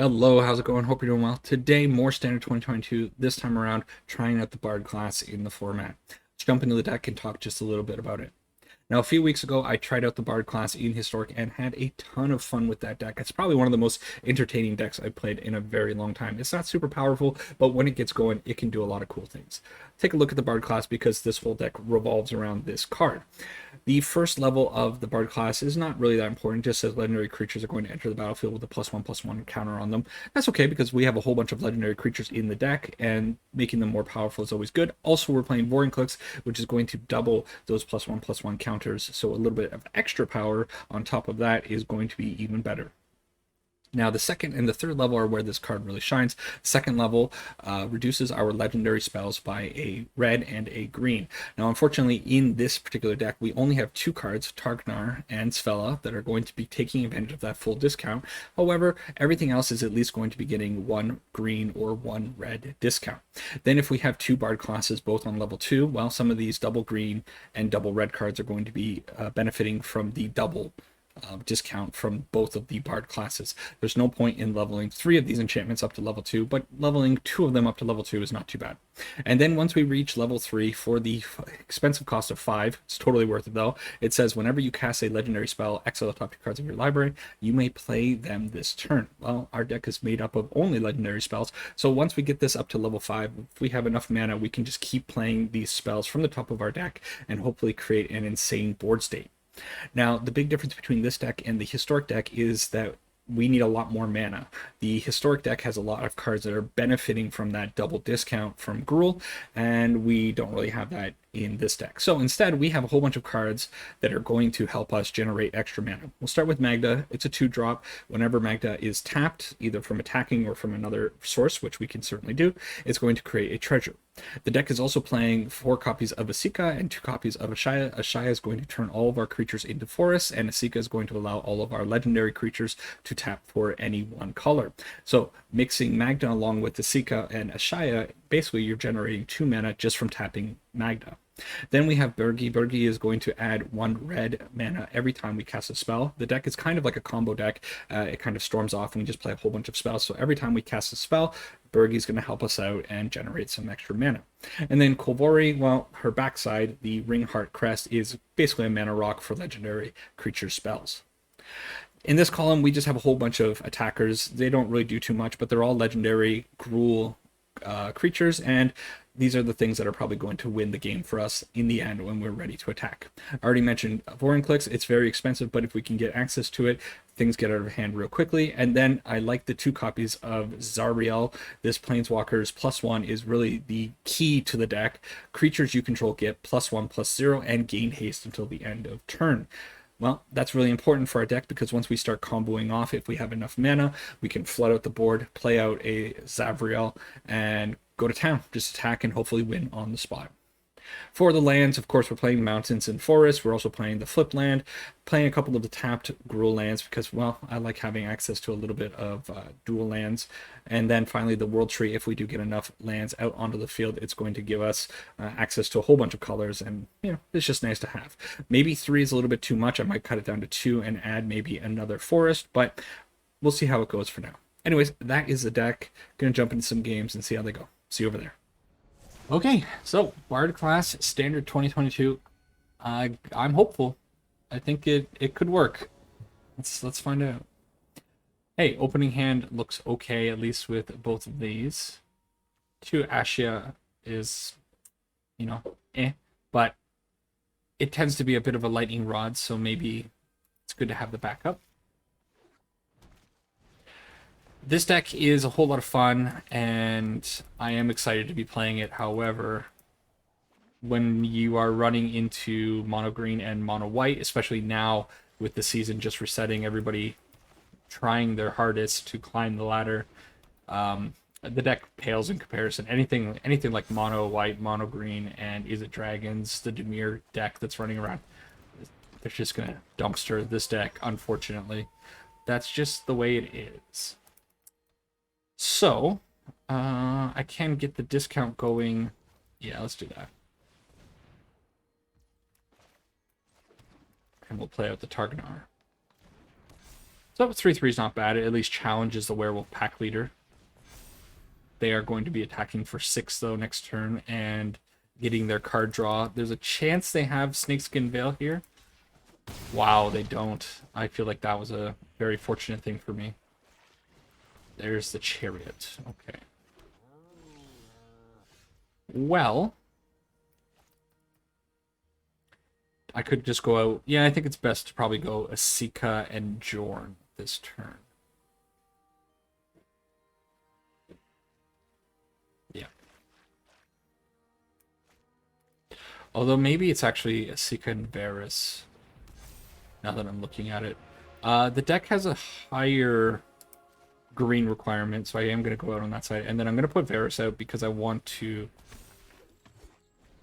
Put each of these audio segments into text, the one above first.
Hello, how's it going? Hope you're doing well. Today, more standard 2022, this time around, trying out the Bard class in the format. Let's jump into the deck and talk just a little bit about it. Now, a few weeks ago, I tried out the Bard class in Historic and had a ton of fun with that deck. It's probably one of the most entertaining decks I've played in a very long time. It's not super powerful, but when it gets going, it can do a lot of cool things. Take a look at the Bard class because this whole deck revolves around this card. The first level of the Bard class is not really that important. It just says legendary creatures are going to enter the battlefield with a +1/+1 counter on them. That's okay because we have a whole bunch of legendary creatures in the deck, and making them more powerful is always good. Also, we're playing Vorinclex, which is going to double those +1/+1 counters, so a little bit of extra power on top of that is going to be even better. Now, the second and the third level are where this card really shines. Second level reduces our legendary spells by a red and a green. Now, unfortunately, in this particular deck, we only have two cards, Targnar and Svella, that are going to be taking advantage of that full discount. However, everything else is at least going to be getting one green or one red discount. Then if we have two Bard classes both on level 2, well, some of these double green and double red cards are going to be benefiting from the double discount from both of the Bard classes. There's no point in leveling 3 of these enchantments up to level 2, but leveling 2 of them up to level 2 is not too bad. And then once we reach level 3, for the expensive cost of 5, it's totally worth it though, it says whenever you cast a legendary spell, exile the top 2 cards of your library, you may play them this turn. Well, our deck is made up of only legendary spells, so once we get this up to level 5, if we have enough mana, we can just keep playing these spells from the top of our deck and hopefully create an insane board state. Now, the big difference between this deck and the Historic deck is that we need a lot more mana. The Historic deck has a lot of cards that are benefiting from that double discount from Gruul, and we don't really have that in this deck. So instead, we have a whole bunch of cards that are going to help us generate extra mana. We'll start with Magda. It's a 2-drop. Whenever Magda is tapped, either from attacking or from another source, which we can certainly do, it's going to create a treasure. The deck is also playing 4 copies of Asika and 2 copies of Ashaya. Ashaya is going to turn all of our creatures into forests, and Asika is going to allow all of our legendary creatures to tap for any one color. So mixing Magda along with Asika and Ashaya, basically you're generating 2 mana just from tapping Magda. Then we have Birgi. Birgi is going to add 1 red mana every time we cast a spell. The deck is kind of like a combo deck. It kind of storms off and we just play a whole bunch of spells. So every time we cast a spell, Birgi is going to help us out and generate some extra mana. And then Kolvori, well, her backside, the Ringheart Crest, is basically a mana rock for legendary creature spells. In this column, we just have a whole bunch of attackers. They don't really do too much, but they're all legendary Gruul creatures, and these are the things that are probably going to win the game for us in the end when we're ready to attack. I already mentioned Vorinclex. It's very expensive, but if we can get access to it, things get out of hand real quickly. And then I like the 2 copies of Zariel. This Planeswalker's +1 is really the key to the deck. Creatures you control get +1/+0 and gain haste until the end of turn. Well, that's really important for our deck because once we start comboing off, if we have enough mana, we can flood out the board, play out a Zavriel, and go to town. Just attack and hopefully win on the spot. For the lands, of course, we're playing mountains and forests. We're also playing the flip land, playing a couple of the tapped Gruul lands because, well, I like having access to a little bit of dual lands. And then finally the World Tree. If we do get enough lands out onto the field, it's going to give us access to a whole bunch of colors, and it's just nice to have. Maybe 3 is a little bit too much. I might cut it down to 2 and add maybe another forest, but we'll see how it goes for now. Anyways, that is the deck. Gonna jump into some games and see how they go. See you over there. Okay, so Bard class, standard 2022. I'm hopeful. I think it could work. Let's find out. Hey, opening hand looks okay, at least with both of these. 2 Ashia is, but it tends to be a bit of a lightning rod, so maybe it's good to have the backup. This deck is a whole lot of fun, and I am excited to be playing it. However, when you are running into mono green and mono white, especially now with the season just resetting, everybody trying their hardest to climb the ladder, the deck pales in comparison. Anything like mono white, mono green, and Izzet Dragons, the Dimir deck that's running around, they're just gonna dumpster this deck, unfortunately. That's just the way it is. So, I can get the discount going. Yeah, let's do that. And we'll play out the Targnar. So 3/3 is not bad. It at least challenges the werewolf pack leader. They are going to be attacking for 6 though next turn and getting their card draw. There's a chance they have Snakeskin Veil here. Wow, they don't. I feel like that was a very fortunate thing for me. There's the Chariot. Okay. Well, I could just go out. Yeah, I think it's best to probably go Asika and Jorn this turn. Yeah. Although maybe it's actually Asika and Varus, now that I'm looking at it. The deck has a higher green requirement, so I am going to go out on that side. And then I'm going to put Varus out because I want to...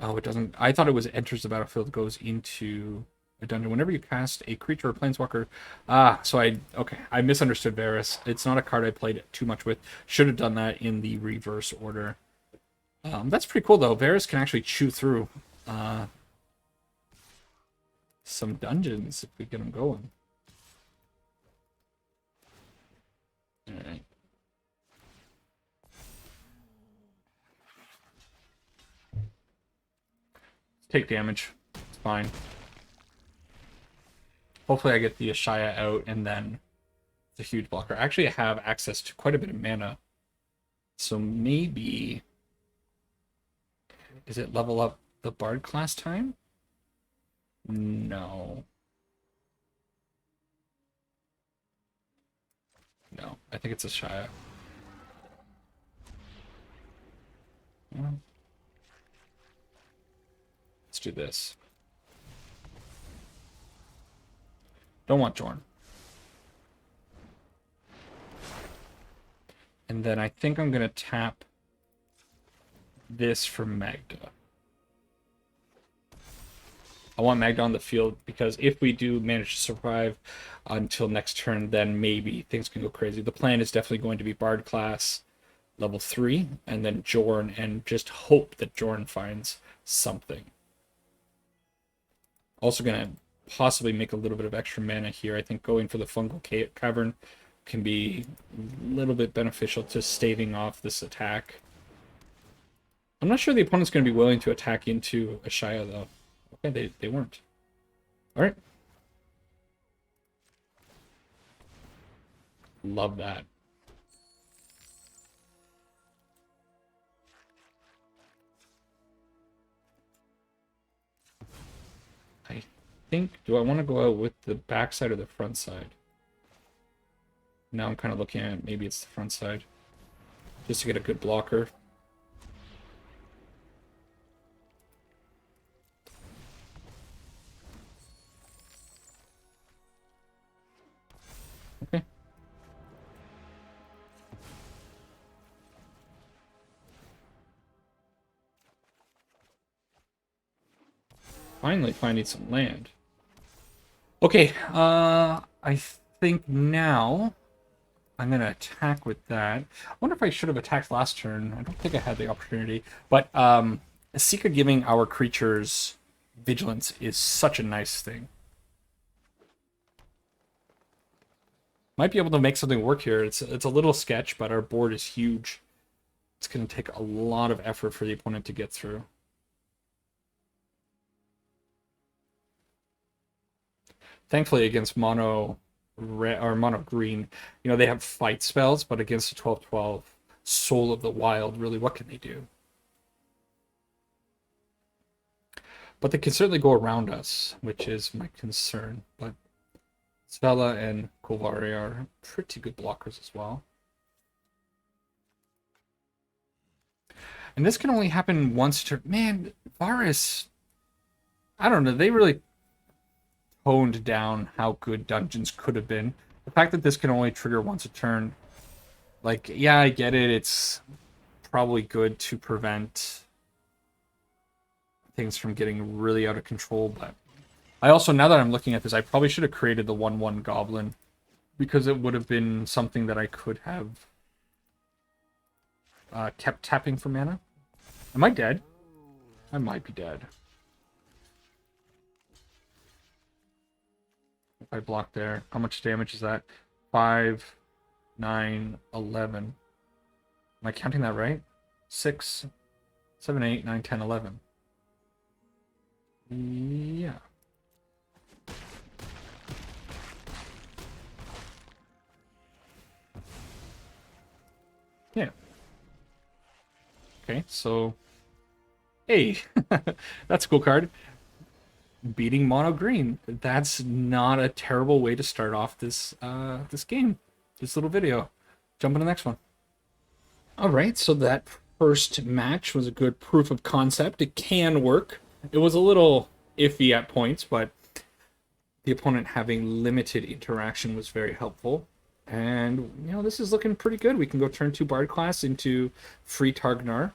Oh, it doesn't... I thought it was enters the battlefield, goes into a dungeon. Whenever you cast a creature or planeswalker... Okay, I misunderstood Varus. It's not a card I played too much with. Should have done that in the reverse order. That's pretty cool, though. Varus can actually chew through some dungeons if we get them going. Alright. Take damage. It's fine. Hopefully I get the Ashaya out and then it's a huge blocker. Actually, I have access to quite a bit of mana. So maybe... Is it level up the Bard class time? No. No, I think it's Ashaya. Well, let's do this. Don't want Jorn. And then I think I'm going to tap this for Magda. I want Magda on the field because if we do manage to survive until next turn, then maybe things can go crazy. The plan is definitely going to be Bard class level 3 and then Jorn, and just hope that Jorn finds something. Also going to possibly make a little bit of extra mana here. I think going for the Fungal Cavern can be a little bit beneficial to staving off this attack. I'm not sure the opponent's going to be willing to attack into Ashaya, though. Okay, they weren't. Alright. Love that. I think... Do I want to go out with the back side or the front side? Now I'm kind of looking at maybe it's the front side. Just to get a good blocker. Okay. Finally finding some land. Okay, I think now I'm going to attack with that. I wonder if I should have attacked last turn. I don't think I had the opportunity. But Asika giving our creatures vigilance is such a nice thing. Might be able to make something work here. It's a little sketch, but our board is huge. It's going to take a lot of effort for the opponent to get through. Thankfully, against mono red or mono green, you know, they have fight spells, but against the 12/12 Soul of the Wild, really, what can they do? But they can certainly go around us, which is my concern. But Svella and Kolvari are pretty good blockers as well. And this can only happen once to... Man, Varus... I don't know, they really honed down how good dungeons could have been. The fact that this can only trigger once a turn... Like, yeah, I get it. It's probably good to prevent things from getting really out of control, but... I also, now that I'm looking at this, I probably should have created the 1/1 Goblin, because it would have been something that I could have kept tapping for mana. Am I dead? I might be dead. If I block there, how much damage is that? 5, 9, 11. Am I counting that right? 6, 7, 8, 9, 10, 11. Yeah. Yeah. Okay, so... Hey! That's a cool card. Beating mono green. That's not a terrible way to start off this this game. This little video. Jump on the next one. Alright, so that first match was a good proof of concept. It can work. It was a little iffy at points, but the opponent having limited interaction was very helpful. And, you know, this is looking pretty good. We can go turn 2 Bard class into free Targnar.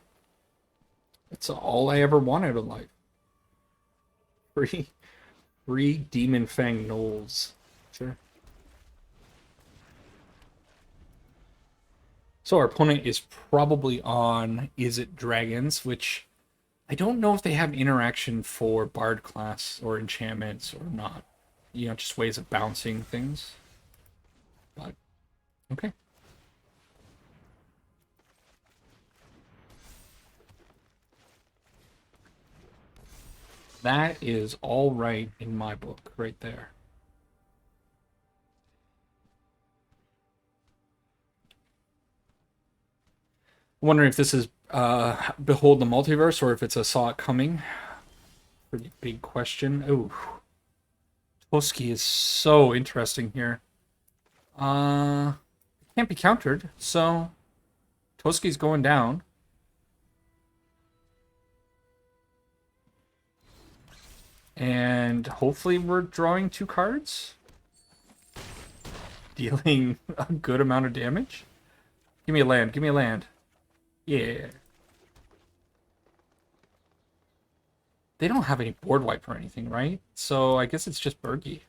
That's all I ever want out of life. Free Demon Fang Knolls. Sure. So our opponent is probably on Izzet Dragons, which I don't know if they have interaction for Bard class or enchantments or not. You know, just ways of bouncing things. But, okay. That is all right in my book, right there. I'm wondering if this is Behold the Multiverse or if it's a Saw It Coming. Pretty big question. Ooh. Toski is so interesting here. Can't be countered, so Toski's going down. And hopefully we're drawing 2 cards. Dealing a good amount of damage. Give me a land, give me a land. Yeah. They don't have any board wipe or anything, right? So I guess it's just Bergie.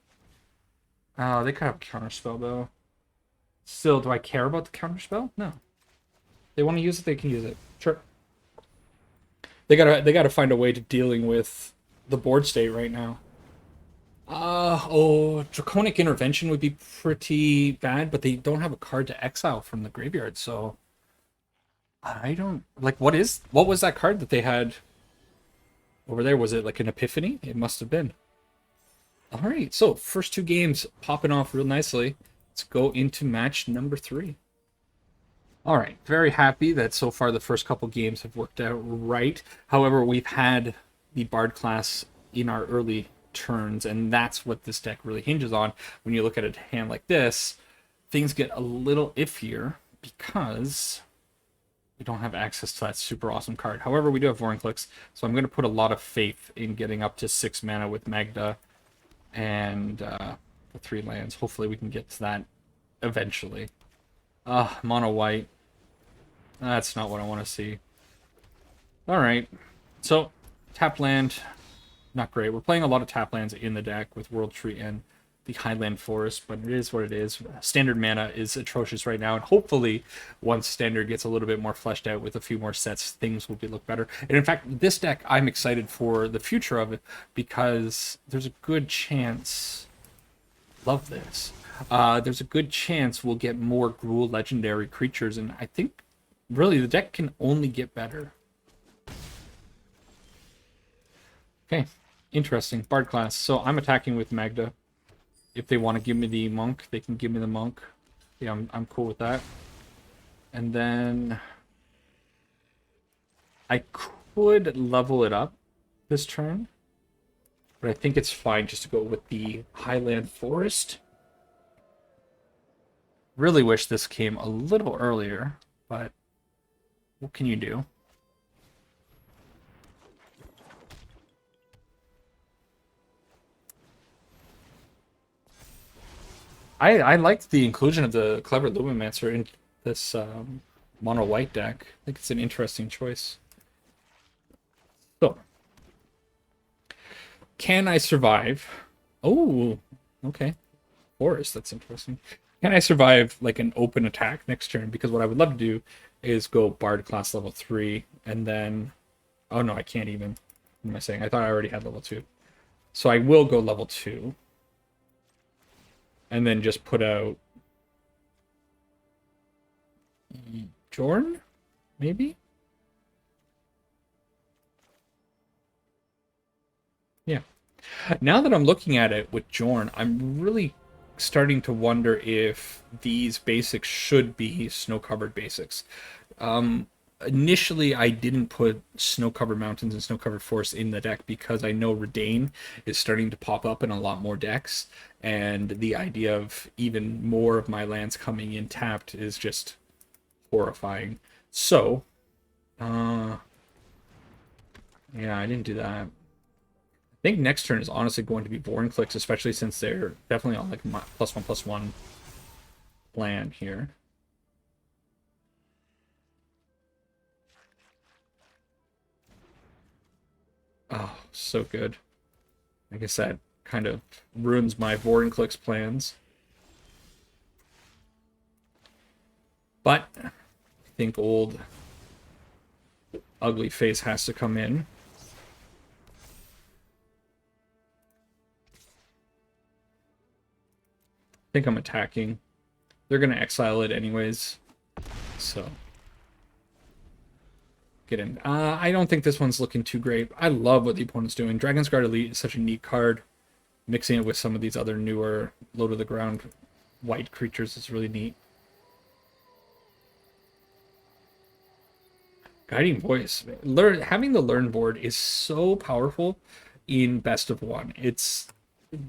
Oh, they could have a counterspell though. Still, do I care about the counterspell? No. They want to use it, they can use it. Sure. They gotta find a way to dealing with the board state right now. Draconic Intervention would be pretty bad, but they don't have a card to exile from the graveyard, so I don't like what was that card that they had over there? Was it like an Epiphany? It must have been. Alright, so first 2 games popping off real nicely. Let's go into match number 3. Alright, very happy that so far the first couple games have worked out right. However, we've had the Bard class in our early turns, and that's what this deck really hinges on. When you look at a hand like this, things get a little iffier because we don't have access to that super awesome card. However, we do have Vorinclex, so I'm going to put a lot of faith in getting up to 6 mana with Magda and the 3 lands. Hopefully we can get to that eventually. Mono white. That's not what I want to see. Alright, so tap land, not great. We're playing a lot of tap lands in the deck with World Tree and the Highland Forest, but it is what it is. Standard mana is atrocious right now, and hopefully once Standard gets a little bit more fleshed out with a few more sets, things will look better. And in fact, this deck, I'm excited for the future of it because there's a good chance... Love this. There's a good chance we'll get more Gruul legendary creatures, and I think really the deck can only get better. Okay, interesting. Bard class. So I'm attacking with Magda. If they want to give me the monk, they can give me the monk. Yeah, I'm cool with that. And then I could level it up this turn, but I think it's fine just to go with the Highland Forest. Really wish this came a little earlier, but what can you do? I liked the inclusion of the Clever Lumimancer in this mono white deck. I think it's an interesting choice. So, can I survive? Oh, okay. Forest, that's interesting. Can I survive like an open attack next turn? Because what I would love to do is go Bard class level 3 and then... Oh no, I can't even. What am I saying? I thought I already had level 2. So I will go level 2. And then just put out Jorn, maybe? Yeah. Now that I'm looking at it with Jorn, I'm really starting to wonder if these basics should be snow-covered basics. Initially, I didn't put snow-covered mountains and snow-covered forests in the deck because I know Redain is starting to pop up in a lot more decks, and the idea of even more of my lands coming in tapped is just horrifying. So, uh, yeah, I didn't do that. I think next turn is honestly going to be Vorinclex, especially since they're definitely on like +1/+1 land here. Oh, so good. I guess that kind of ruins my Vorinclex plans. But I think old ugly face has to come in. I think I'm attacking. They're going to exile it anyways. So get in. I don't think this one's looking too great. I love what the opponent's doing. Dragon's Guard Elite is such a neat card. Mixing it with some of these other newer low to the ground white creatures is really neat. Guiding Voice. Having the learn board is so powerful in Best of One. It's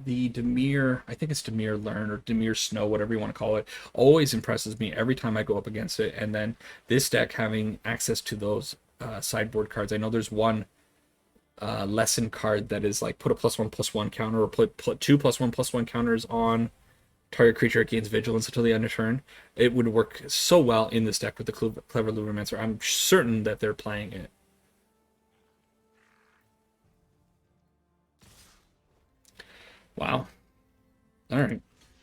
the Dimir, I think it's Dimir Learn or Dimir Snow, whatever you want to call it, always impresses me every time I go up against it. And then this deck having access to those sideboard cards. I know there's one lesson card that is like put a +1/+1 counter or put two +1/+1 counters on target creature, it gains vigilance until the end of turn. It would work so well in this deck with the Clever Ludomancer. I'm certain that they're playing it. Wow. All right.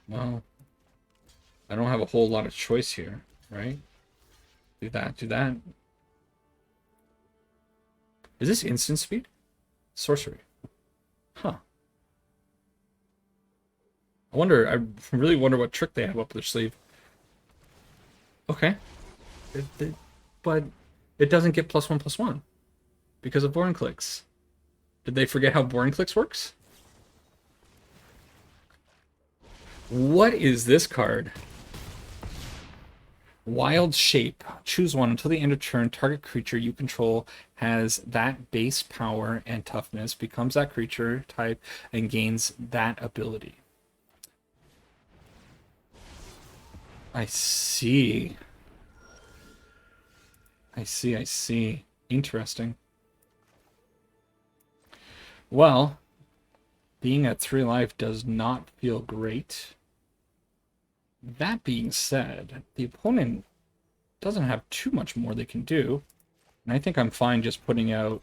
Well, I don't have a whole lot of choice here, right? Do that, do that. Is this instant speed? Sorcery. Huh. I really wonder what trick they have up their sleeve. Okay. But it doesn't get +1/+1 because of Vorinclex. Did they forget how Vorinclex works? What is this card? Wild Shape. Choose one until the end of turn. Target creature you control has that base power and toughness, becomes that creature type, and gains that ability. I see. I see, I see. Interesting. Well, being at 3 life does not feel great. That being said, the opponent doesn't have too much more they can do. And I think I'm fine just putting out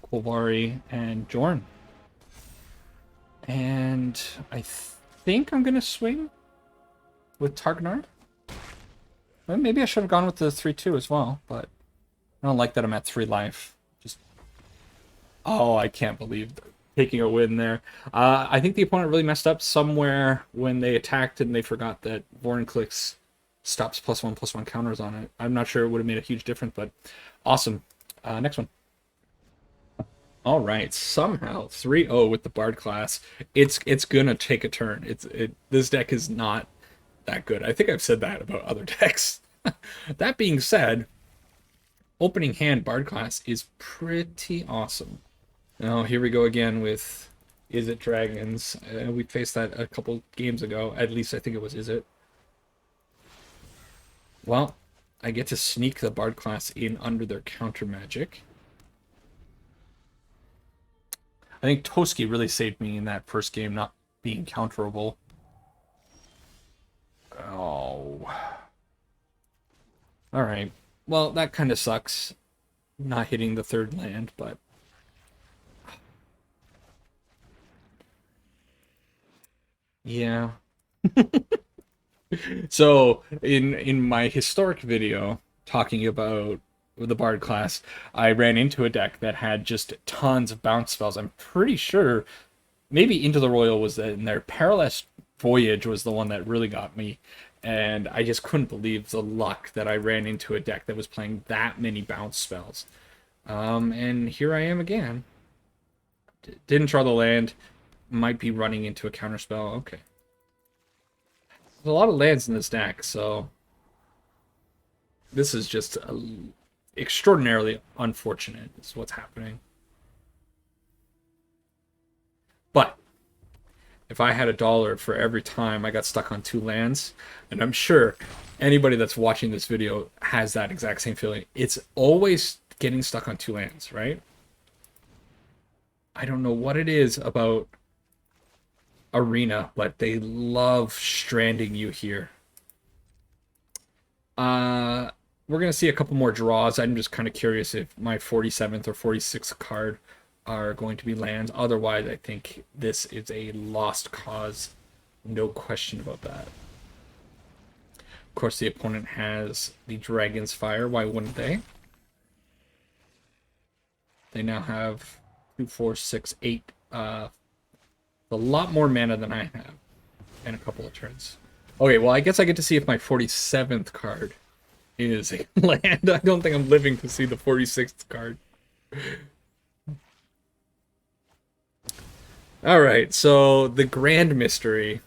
Kolvari and Jorn. And I think I'm going to swing with Targnard. Well, maybe I should have gone with the 3/2 as well, but I don't like that I'm at 3 life. Just, oh, I can't believe taking a win there. I think the opponent really messed up somewhere when they attacked and they forgot that Vorinclex stops +1/+1 counters on it. I'm not sure it would have made a huge difference, but awesome. Next one. All right, somehow 3-0 with the Bard class. It's gonna take a turn. This deck is not that good. I think I've said that about other decks. That being said, opening hand Bard class is pretty awesome. Now here we go again with Izzet Dragons. We faced that a couple games ago. At least I think it was Izzet. Well, I get to sneak the Bard class in under their counter magic. I think Toski really saved me in that first game, not being counterable. Oh. Alright. Well, that kind of sucks. Not hitting the third land, but... yeah. So, in my historic video, talking about the Bard class, I ran into a deck that had just tons of bounce spells. I'm pretty sure maybe Into the Royal was in there. Perilous Voyage was the one that really got me. And I just couldn't believe the luck that I ran into a deck that was playing that many bounce spells. And here I am again. Didn't draw the land. Might be running into a counterspell. Okay. There's a lot of lands in this deck, so this is just extraordinarily unfortunate is what's happening. But if I had $1 for every time I got stuck on 2 lands, and I'm sure anybody that's watching this video has that exact same feeling. It's always getting stuck on 2 lands, right? I don't know what it is about Arena, but they love stranding you here. We're going to see a couple more draws. I'm just kind of curious if my 47th or 46th card are going to be lands. Otherwise, I think this is a lost cause. No question about that. Of course, the opponent has the Dragon's Fire. Why wouldn't they? They now have 2, 4, 6, 8. A lot more mana than I have in a couple of turns. Okay, well, I guess I get to see if my 47th card is a land. I don't think I'm living to see the 46th card. Alright, so the grand mystery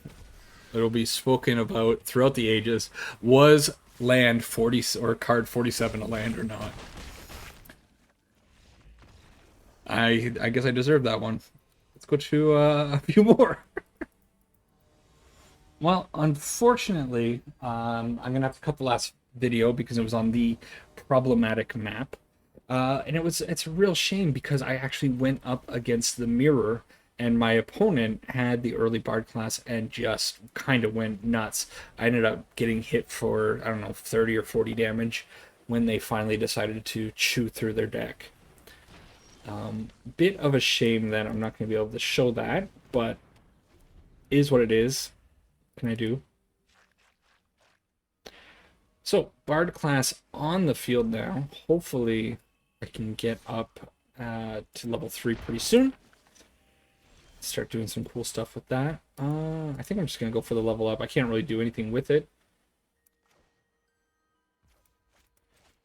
that will be spoken about throughout the ages was land 40 or card 47 a land or not. I guess I deserve that one. Let's go to a few more. Well, unfortunately, I'm gonna have to cut the last video because it was on the problematic map, and it's a real shame because I actually went up against the mirror, and my opponent had the early Bard class and just kind of went nuts. I ended up getting hit for, I don't know, 30 or 40 damage when they finally decided to chew through their deck. Bit of a shame that I'm not going to be able to show that, but is what it is. What can I do? So, Bard class on the field now. Hopefully, I can get up to level 3 pretty soon. Start doing some cool stuff with that. I think I'm just going to go for the level up. I can't really do anything with it.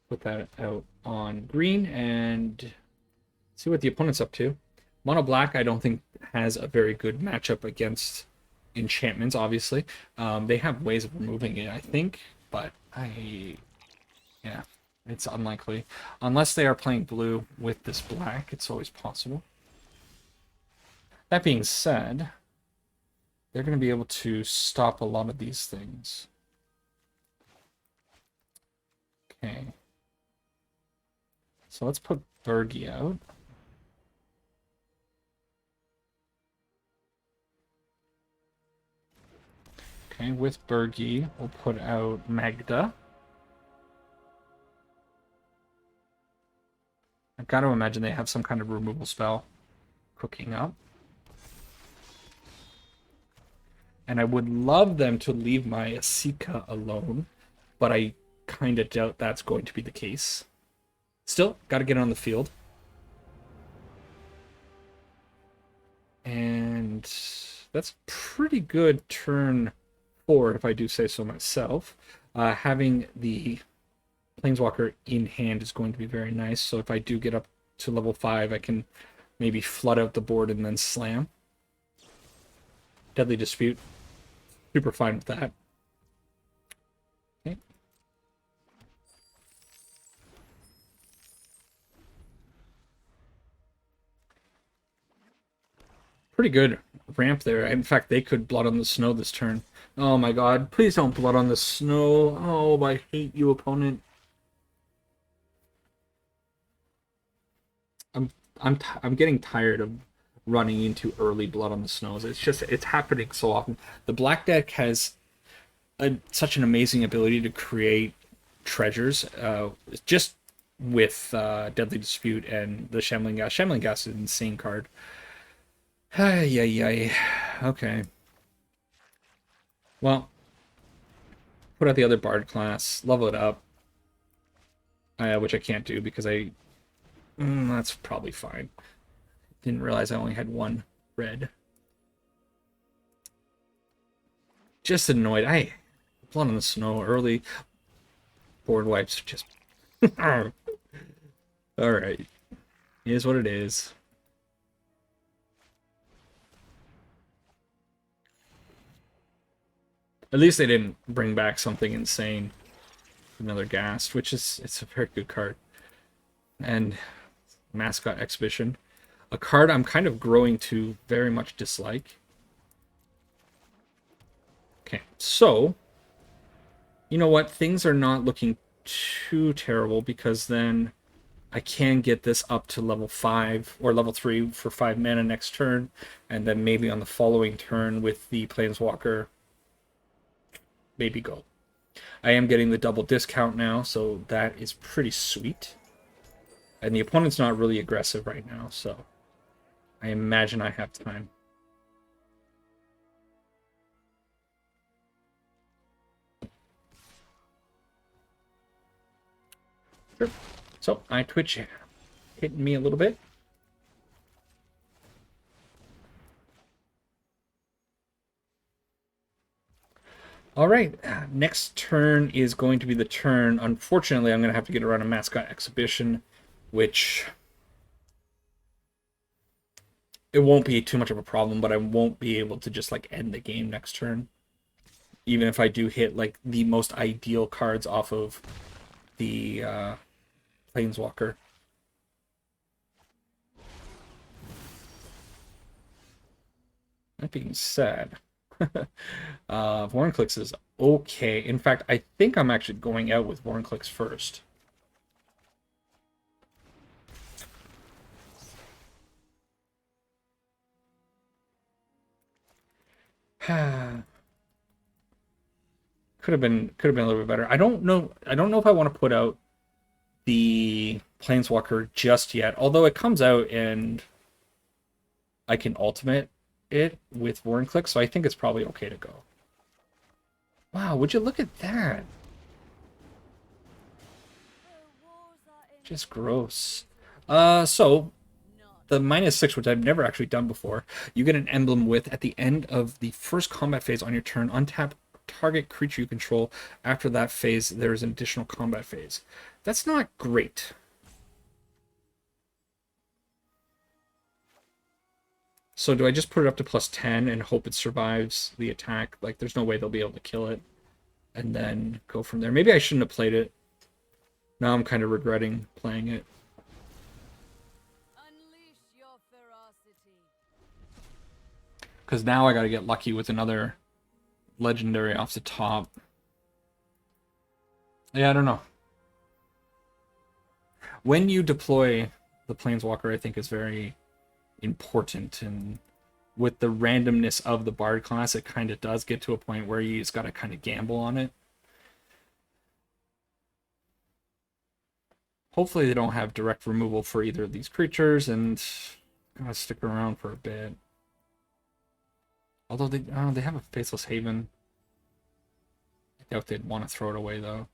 Put that out on green and see what the opponent's up to. Mono black, I don't think has a very good matchup against enchantments, obviously. They have ways of removing it, I think, but yeah, it's unlikely. Unless they are playing blue with this black, it's always possible. That being said, they're going to be able to stop a lot of these things. Okay. So let's put Bergie out. Okay, with Bergie, we'll put out Magda. I've got to imagine they have some kind of removal spell cooking up. And I would love them to leave my Asika alone, but I kind of doubt that's going to be the case. Still, got to get on the field. And that's pretty good turn 4, if I do say so myself. Having the Planeswalker in hand is going to be very nice, so if I do get up to level 5, I can maybe flood out the board and then slam. Deadly Dispute. Super fine with that. Okay. Pretty good ramp there. In fact, they could Blood on the Snow this turn. Oh my god, please don't Blood on the Snow. Oh, I hate you, opponent. I'm getting tired of running into early Blood on the Snows. It's happening so often. The black deck has such an amazing ability to create treasures, just with Deadly Dispute and the Shambling Gas. Shambling Gas is an insane card. Ay. Okay. Well, put out the other Bard class, level it up, which I can't do because that's probably fine. Didn't realize I only had one red. Just annoyed. I Blood on the Snow early. Board wipes just... Alright. It is what it is. At least they didn't bring back something insane. Another Ghast, which is... it's a very good card. And Mascot Exhibition. A card I'm kind of growing to very much dislike. Okay, so... you know what? Things are not looking too terrible because then I can get this up to level 5 or level 3 for 5 mana next turn, and then maybe on the following turn with the Planeswalker, maybe go. I am getting the double discount now, so that is pretty sweet. And the opponent's not really aggressive right now, so I imagine I have time. Sure. So, Twitch hitting me a little bit. All right, next turn is going to be the turn. Unfortunately, I'm going to have to get around a Mascot Exhibition, which... it won't be too much of a problem, but I won't be able to just, like, end the game next turn. Even if I do hit, like, the most ideal cards off of the Planeswalker. That being said, Vorinclex is okay. In fact, I think I'm actually going out with Vorinclex first. Could have been a little bit better. I don't know if I want to put out the Planeswalker just yet, although it comes out and I can ultimate it with Vorinclex, so I think it's probably okay to go. Wow, would you look at that? Just gross. So the -6, which I've never actually done before, you get an emblem with at the end of the first combat phase on your turn, untap target creature you control. After that phase, there is an additional combat phase. That's not great. So do I just put it up to +10 and hope it survives the attack? Like, there's no way they'll be able to kill it. And then go from there. Maybe I shouldn't have played it. Now I'm kind of regretting playing it. Because now I gotta get lucky with another legendary off the top. Yeah, I don't know. When you deploy the Planeswalker, I think is very important, and with the randomness of the Bard class, it kind of does get to a point where you just gotta kind of gamble on it. Hopefully they don't have direct removal for either of these creatures, and gotta stick around for a bit. Although they have a Faithless Haven. I doubt they'd want to throw it away, though.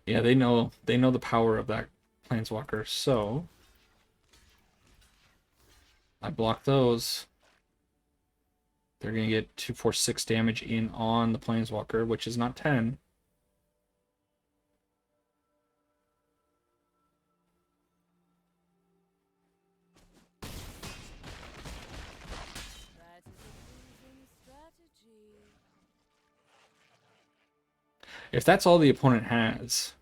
Yeah, they know the power of that Planeswalker, so I block those. They're gonna get 2, 4, 6 damage in on the Planeswalker, which is not 10. If that's all the opponent has,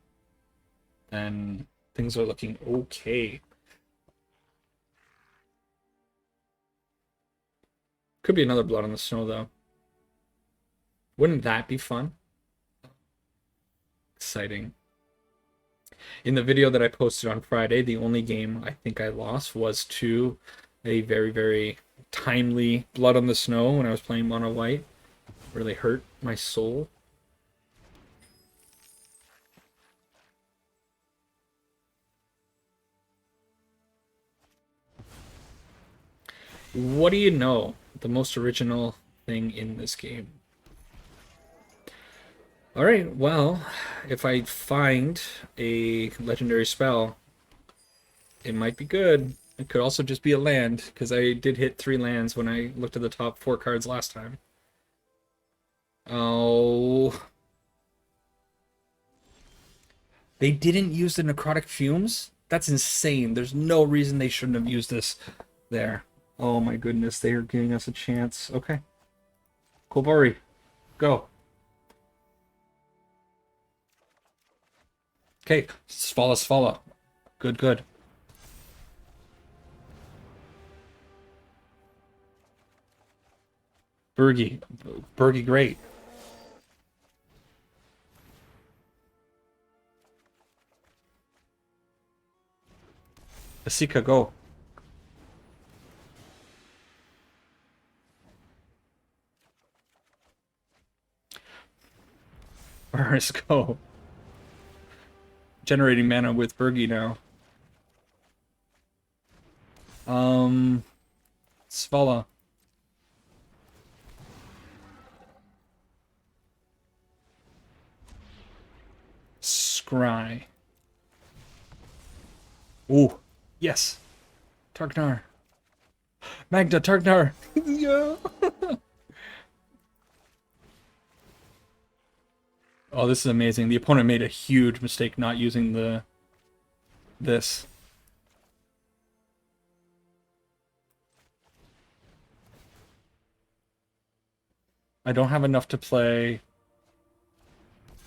then things are looking okay. Could be another Blood on the Snow, though. Wouldn't that be fun? Exciting. In the video that I posted on Friday, the only game I think I lost was to a very, very timely Blood on the Snow when I was playing mono white. Really hurt my soul. What do you know? The most original thing in this game. Alright, well, if I find a legendary spell, it might be good. It could also just be a land, because I did hit 3 lands when I looked at the top 4 cards last time. Oh. They didn't use the necrotic fumes? That's insane. There's no reason they shouldn't have used this there. Oh my goodness, they are giving us a chance. Okay. Kolvari, go. Okay, Svala. Good, good. Bergie, great. Asika, go. Burris, go. Generating mana with Bergie now. Svala. Scry. Ooh, yes. Tarknar. Magda, Tarknar. Yeah. Oh, this is amazing. The opponent made a huge mistake not using this. I don't have enough to play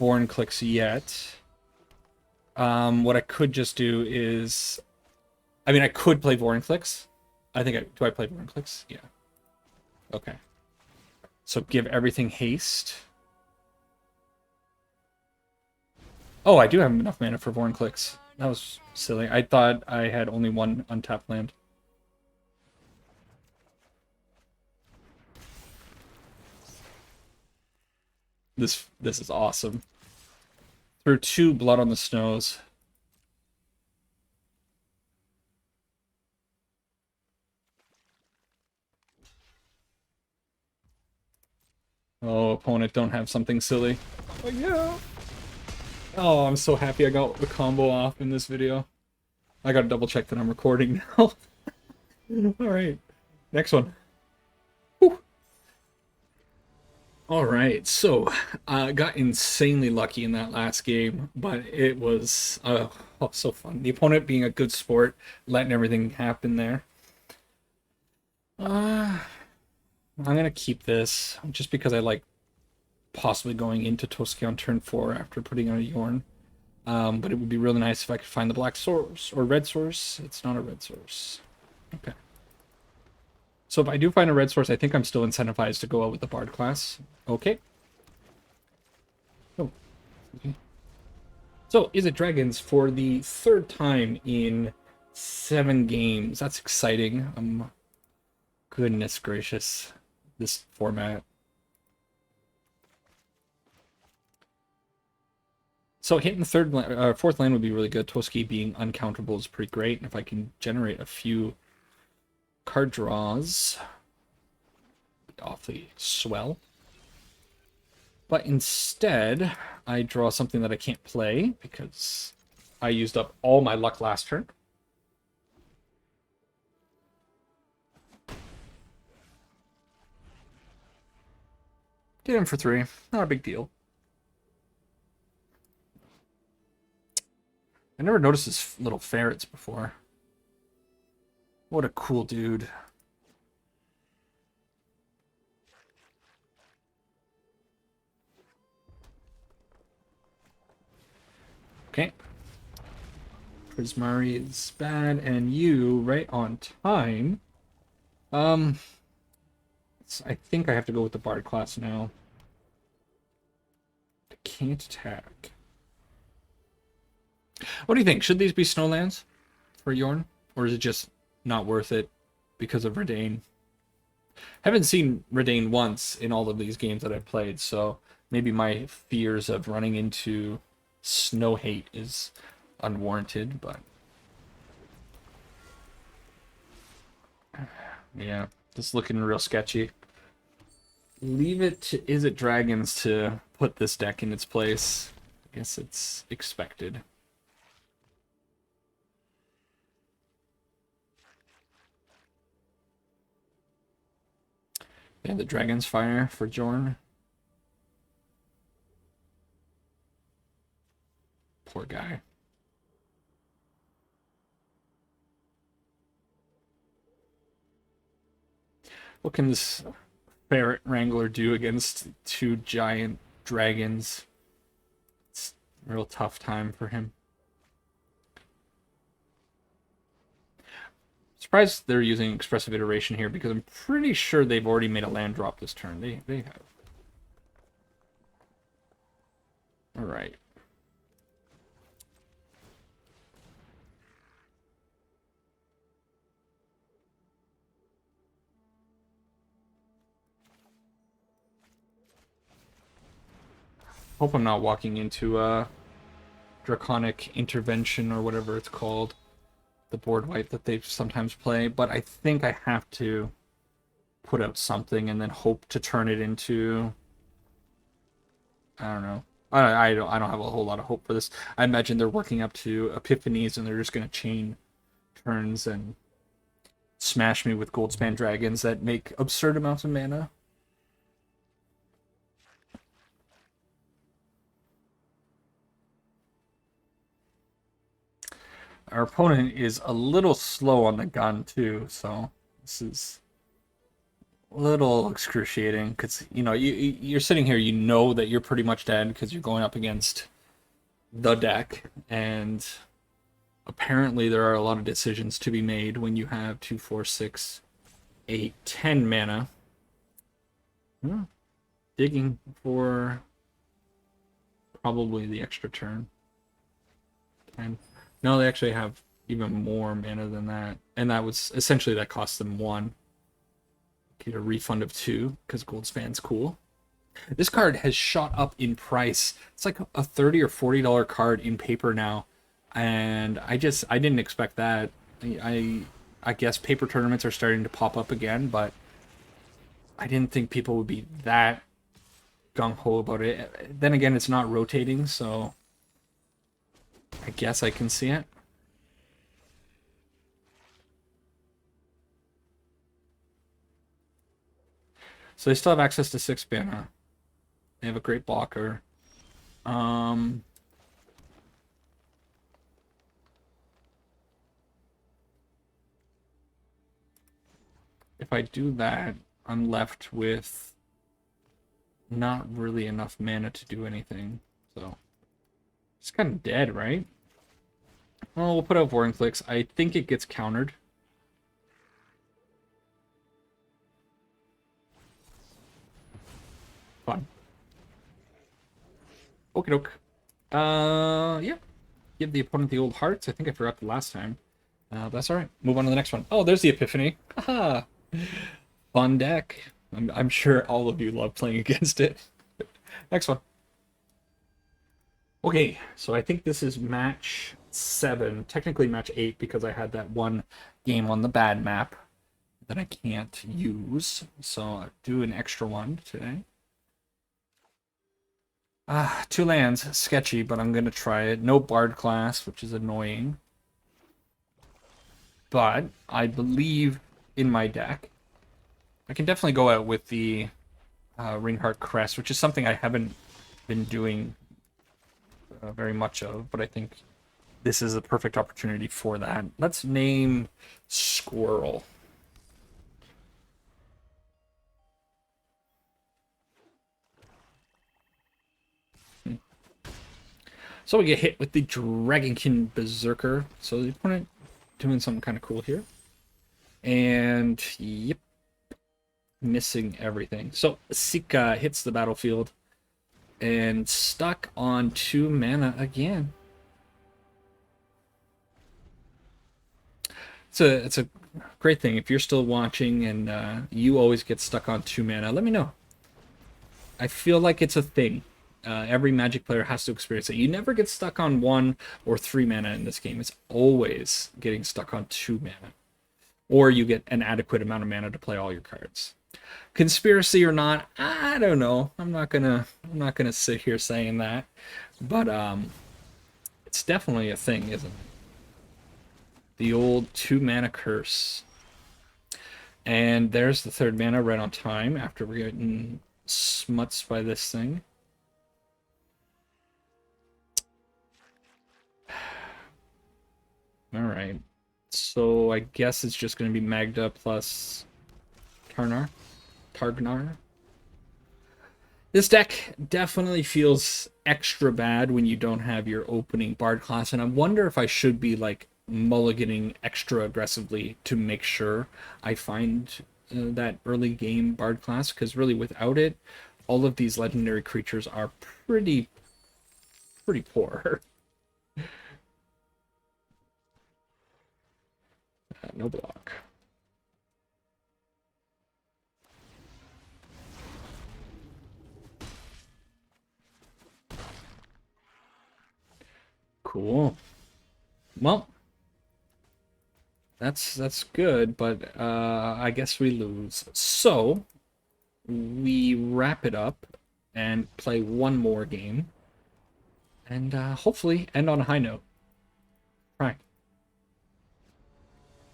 Vorinclex yet. What I could just do is... I mean, I could play Vorinclex. Do I play Vorinclex? Yeah. Okay. So give everything haste. Oh, I do have enough mana for Vorinclex. That was silly. I thought I had only one untapped land. This is awesome. Threw 2 Blood on the Snows. Oh, opponent, don't have something silly. Oh, yeah. Oh, I'm so happy I got the combo off in this video. I gotta double check that I'm recording now. Alright, next one. Whew. Alright, so I got insanely lucky in that last game, but it was so fun. The opponent being a good sport, letting everything happen there. I'm gonna keep this, just because I like possibly going into Toski on turn 4 after putting on a Yorn. But it would be really nice if I could find the black source, or red source. It's not a red source. Okay. So if I do find a red source, I think I'm still incentivized to go out with the Bard class. Okay. Oh. Okay. So, Izzet Dragons for the 3rd time in 7 games. That's exciting. Goodness gracious. This format. So hitting the 4th lane would be really good. Toski being uncountable is pretty great. And if I can generate a few card draws, awfully swell. But instead, I draw something that I can't play because I used up all my luck last turn. Get him for 3. Not a big deal. I never noticed his little ferrets before. What a cool dude. Okay. Prismari is bad, and you right on time. I think I have to go with the Bard class now. I can't attack. What do you think? Should these be snowlands for Yorn? Or is it just not worth it because of Redain? Haven't seen Redain once in all of these games that I've played, so maybe my fears of running into snow hate is unwarranted, but yeah, this is looking real sketchy. Leave it to Izzet Dragons to put this deck in its place. I guess it's expected. Yeah, the Dragon's Fire for Jorn. Poor guy. What can this Ferret Wrangler do against two giant dragons? It's a real tough time for him. Surprised they're using expressive iteration here because I'm pretty sure they've already made a land drop this turn. They have. All right. Hope I'm not walking into a draconic intervention or whatever it's called, the board wipe that they sometimes play, but I think I have to put out something and then hope to turn it into, I don't know. I don't have a whole lot of hope for this. I imagine they're working up to epiphanies and they're just going to chain turns and smash me with Goldspan Dragons that make absurd amounts of mana. Our opponent is a little slow on the gun too, so this is a little excruciating because you're sitting here, you know that you're pretty much dead because you're going up against the deck, and apparently there are a lot of decisions to be made when you have 2, 4, 6, 8, 10 mana. Digging for probably the extra turn. 10. No, they actually have even more mana than that. And that was essentially, that cost them 1. Get a refund of 2 because Goldspan's cool. This card has shot up in price. It's like a $30 or $40 card in paper now. And I didn't expect that. I guess paper tournaments are starting to pop up again, but I didn't think people would be that gung-ho about it. Then again, it's not rotating, so I guess I can see it. So they still have access to 6 mana. They have a great blocker. If I do that, I'm left with not really enough mana to do anything. So it's kind of dead, right? Well, we'll put out Vorinclex. I think it gets countered. Fine. Okie doke. Yeah. Give the opponent the old hearts. I think I forgot the last time. That's alright. Move on to the next one. Oh, there's the Epiphany. Haha. Fun deck. I'm sure all of you love playing against it. Next one. Okay, so I think this is match 7. Technically match 8 because I had that one game on the bad map that I can't use. So I'll do an extra one today. 2 lands. Sketchy, but I'm going to try it. No Bard class, which is annoying. But I believe in my deck. I can definitely go out with the Ringheart Crest, which is something I haven't been doing very much of, but I think this is a perfect opportunity for that. Let's name Squirrel. So we get hit with the Dragonkin Berserker. So the opponent doing something kind of cool here. And, yep. Missing everything. So Sika hits the battlefield and stuck on 2 mana again. It's a great thing. If you're still watching and you always get stuck on 2 mana, let me know. I feel like it's a thing. Every Magic player has to experience it. You never get stuck on 1 or 3 mana in this game. It's always getting stuck on 2 mana. Or you get an adequate amount of mana to play all your cards. Conspiracy or not, I don't know. I'm not gonna sit here saying that. But it's definitely a thing, isn't it? The old 2 mana curse. And there's the third mana right on time after we're getting smuts by this thing. Alright. So I guess it's just going to be Magda plus Targnar. This deck definitely feels extra bad when you don't have your opening Bard class, and I wonder if I should be like mulliganing extra aggressively to make sure I find that early game Bard class, because really without it, all of these legendary creatures are pretty poor. No block. Cool. Well, that's good, but I guess we lose. So we wrap it up and play one more game, and hopefully end on a high note. Right.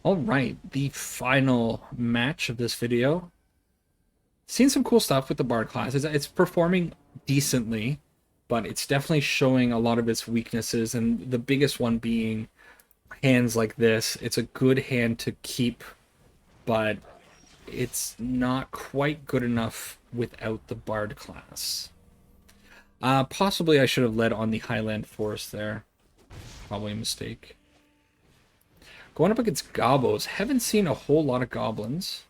All right, the final match of this video. Seen some cool stuff with the Bard class. It's performing decently, but it's definitely showing a lot of its weaknesses, and the biggest one being hands like this. It's a good hand to keep, but it's not quite good enough without the Bard class. Possibly I should have led on the Highland Forest there. Probably a mistake. Going up against Gobos. Haven't seen a whole lot of Goblins.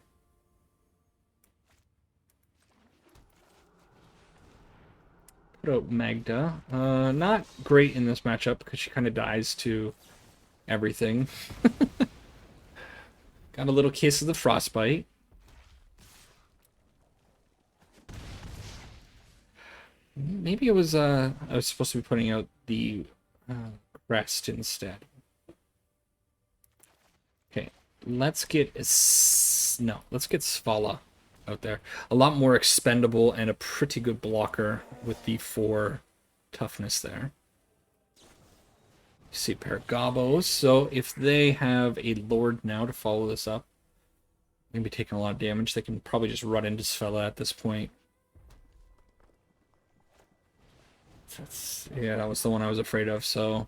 Put out Magda. Not great in this matchup because she kind of dies to everything. Got a little case of the Frostbite. Maybe it was I was supposed to be putting out the Crest instead. Okay, let's get Svala out there. A lot more expendable and a pretty good blocker with the 4 toughness there. You see a pair of Gobos, so if they have a Lord now to follow this up, they're gonna be taking a lot of damage. They can probably just run into Svala at this point. Yeah, that was the one I was afraid of, so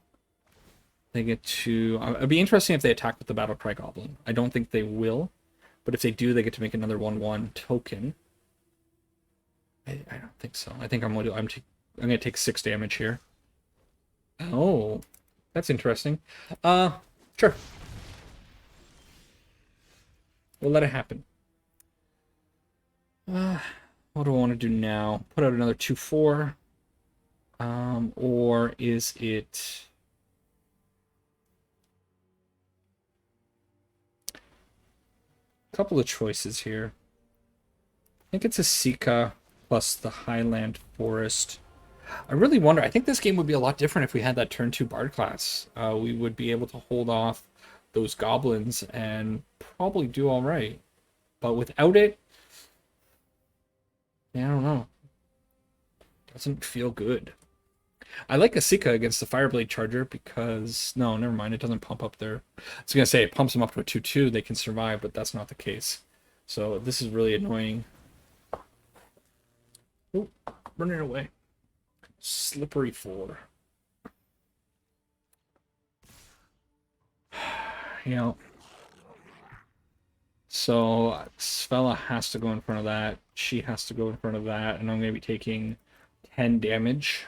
they get to... It'd be interesting if they attack with the Battlecry Goblin. I don't think they will, but if they do, they get to make another 1/1 token. I don't think so. I think I'm gonna take 6 damage here. Oh, that's interesting. Sure. We'll let it happen. What do I want to do now? Put out another 2/4. Or is it... Couple of choices here. I think it's a Sika plus the Highland Forest. I really wonder. I think this game would be a lot different if we had that turn 2 Bard class. We would be able to hold off those Goblins and probably do all right. But without it, yeah, I don't know. Doesn't feel good. I like a Sika against the Fireblade Charger because... No, never mind. It doesn't pump up their... I was going to say, it pumps them up to a 2/2. They can survive, but that's not the case. So this is really annoying. Oh, running away. Slippery 4. You know. So Svella has to go in front of that. She has to go in front of that. And I'm going to be taking 10 damage.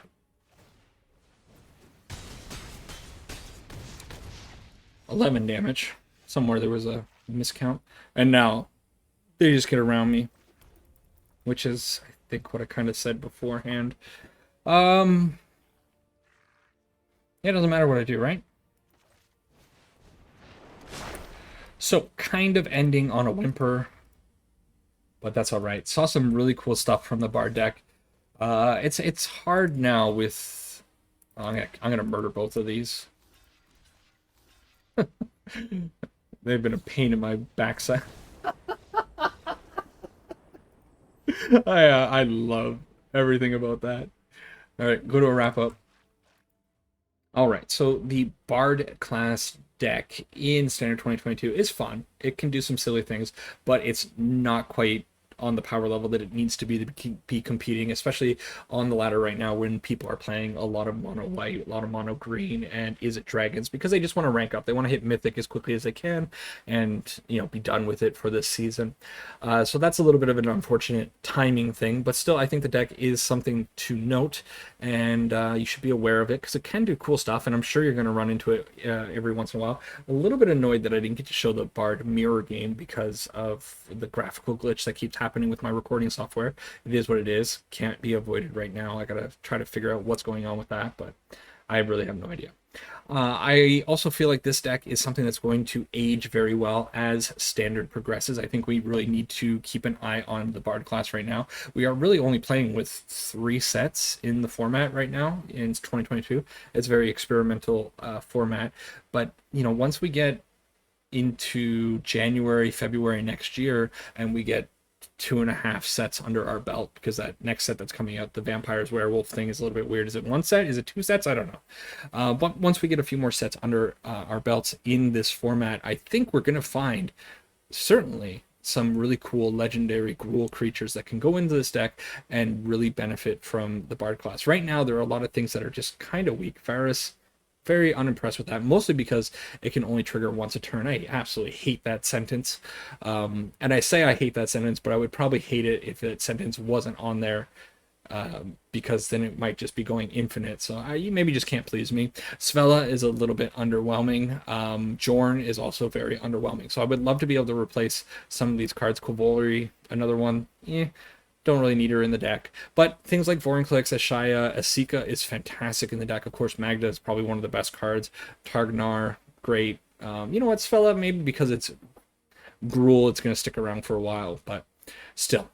$11 damage. Somewhere there was a miscount. And now they just get around me. Which is, I think, what I kind of said beforehand. Yeah, it doesn't matter what I do, right? So, kind of ending on a whimper. But that's alright. Saw some really cool stuff from the Bard deck. It's hard now with... I'm gonna murder both of these. They've been a pain in my backside. I love everything about that. All right, go to a wrap up. All right, so the Bard class deck in Standard 2022 is fun. It can do some silly things, but it's not quite on the power level that it needs to be competing, especially on the ladder right now when people are playing a lot of mono white, a lot of mono green, and Izzet dragons, because they just want to rank up. They want to hit mythic as quickly as they can and, you know, be done with it for this season. So that's a little bit of an unfortunate timing thing, but still I think the deck is something to note, and you should be aware of it because it can do cool stuff, and I'm sure you're going to run into it every once in a while. A little bit annoyed that I didn't get to show the Bard mirror game because of the graphical glitch that keeps happening with my recording software. It is what it is. Can't be avoided right now. I gotta try to figure out what's going on with that, but I really have no idea. I also feel like this deck is something that's going to age very well as Standard progresses. I think we really need to keep an eye on the Bard class right now. We are really only playing with 3 sets in the format right now in 2022. It's a very experimental format, but you know, once we get into January, February next year, and we get 2.5 sets under our belt, because that next set that's coming out, the vampires werewolf thing, is a little bit weird. Is it 1 set? Is it 2 sets? I don't know. But once we get a few more sets under our belts in this format, I think we're going to find certainly some really cool legendary Gruul creatures that can go into this deck and really benefit from the Bard class. Right now, there are a lot of things that are just kind of weak. Varus, very unimpressed with that, mostly because it can only trigger once a turn. I absolutely hate that sentence. And I say I hate that sentence, but I would probably hate it if that sentence wasn't on there, because then it might just be going infinite. So you maybe just can't please me. Svella is a little bit underwhelming. Jorn is also very underwhelming. So I would love to be able to replace some of these cards. Kovolri, another one. Don't really need her in the deck. But things like Vorinclex, Ashaya, Asika is fantastic in the deck. Of course, Magda is probably one of the best cards. Targnar, great. You know what, Svella, maybe because it's Gruul, it's going to stick around for a while. But still,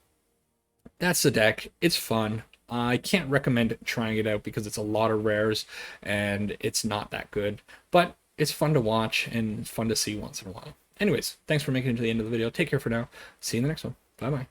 that's the deck. It's fun. I can't recommend trying it out because it's a lot of rares and it's not that good. But it's fun to watch and fun to see once in a while. Anyways, thanks for making it to the end of the video. Take care for now. See you in the next one. Bye-bye.